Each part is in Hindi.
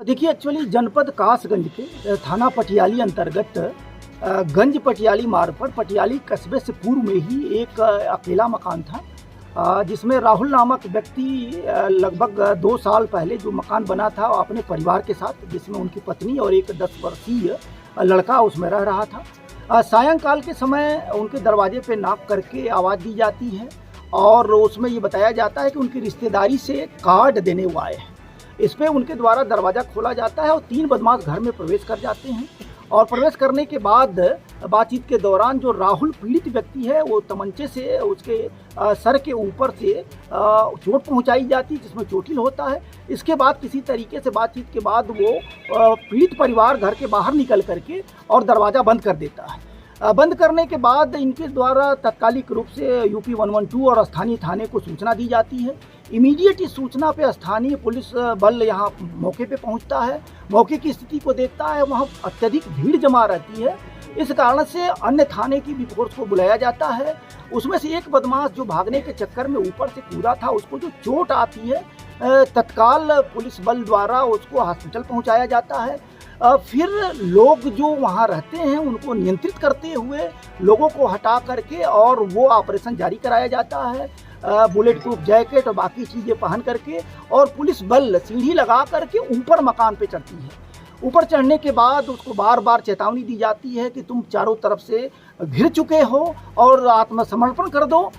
देखिए, एक्चुअली जनपद कासगंज के थाना पटियाली अंतर्गत गंज पटियाली मार्ग पर पटियाली कस्बे से पूर्व में ही एक अकेला मकान था, जिसमें राहुल नामक व्यक्ति लगभग 2 साल पहले जो मकान बना था अपने परिवार के साथ, जिसमें उनकी पत्नी और एक 10 वर्षीय लड़का उसमें रह रहा था। सायंकाल के समय उनके दरवाजे पे नॉक करके आवाज़ दी जाती है और उसमें ये बताया जाता है कि उनकी रिश्तेदारी से कार्ड देने वो आए हैं। इस पे उनके द्वारा दरवाज़ा खोला जाता है और 3 बदमाश घर में प्रवेश कर जाते हैं और प्रवेश करने के बाद बातचीत के दौरान जो राहुल पीड़ित व्यक्ति है वो तमंचे से उसके सर के ऊपर से चोट पहुंचाई जाती है, जिसमें चोटिल होता है। इसके बाद किसी तरीके से बातचीत के बाद वो पीड़ित परिवार घर के बाहर निकल करके और दरवाज़ा बंद कर देता है। बंद करने के बाद इनके द्वारा तात्कालिक रूप से यूपी 112 और स्थानीय थाने को सूचना दी जाती है। इमीडिएट इस सूचना पे स्थानीय पुलिस बल यहाँ मौके पे पहुँचता है। मौके की स्थिति को देखता है, वहाँ अत्यधिक भीड़ जमा रहती है। इस कारण से अन्य थाने की भी फोर्स को बुलाया जाता है। उसमें से एक बदमाश जो भागने के चक्कर में ऊपर से कूदा था, उसको जो चोट आती है, तत्काल पुलिस बल द्वारा उसको हॉस्पिटल पहुँचाया जाता है। फिर लोग जो वहाँ रहते हैं उनको नियंत्रित करते हुए लोगों को हटा करके और वो ऑपरेशन जारी कराया जाता है। बुलेट प्रूफ जैकेट और बाकी चीज़ें पहन करके और पुलिस बल सीढ़ी लगा करके ऊपर मकान पे चढ़ती है। ऊपर चढ़ने के बाद उसको बार बार चेतावनी दी जाती है कि तुम चारों तरफ से घिर चुके हो और आत्मसमर्पण कर दो।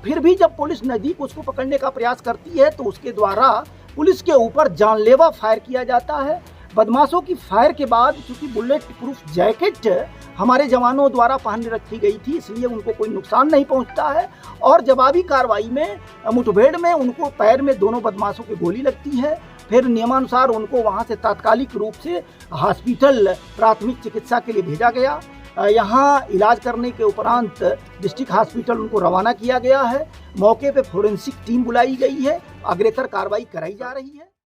फिर भी जब पुलिस नज़दीक उसको पकड़ने का प्रयास करती है तो उसके द्वारा पुलिस के ऊपर जानलेवा फायर किया जाता है। बदमाशों की फायर के बाद चूंकि बुलेट प्रूफ जैकेट हमारे जवानों द्वारा पहन रखी गई थी, इसलिए उनको कोई नुकसान नहीं पहुंचता है और जवाबी कार्रवाई में मुठभेड़ में उनको पैर में दोनों बदमाशों की गोली लगती है। फिर नियमानुसार उनको वहां से तात्कालिक रूप से हॉस्पिटल प्राथमिक चिकित्सा के लिए भेजा गया। यहाँ इलाज करने के उपरांत डिस्ट्रिक्ट हॉस्पिटल उनको रवाना किया गया है। मौके पे फोरेंसिक टीम बुलाई गई है, अग्रेतर कार्रवाई कराई जा रही है।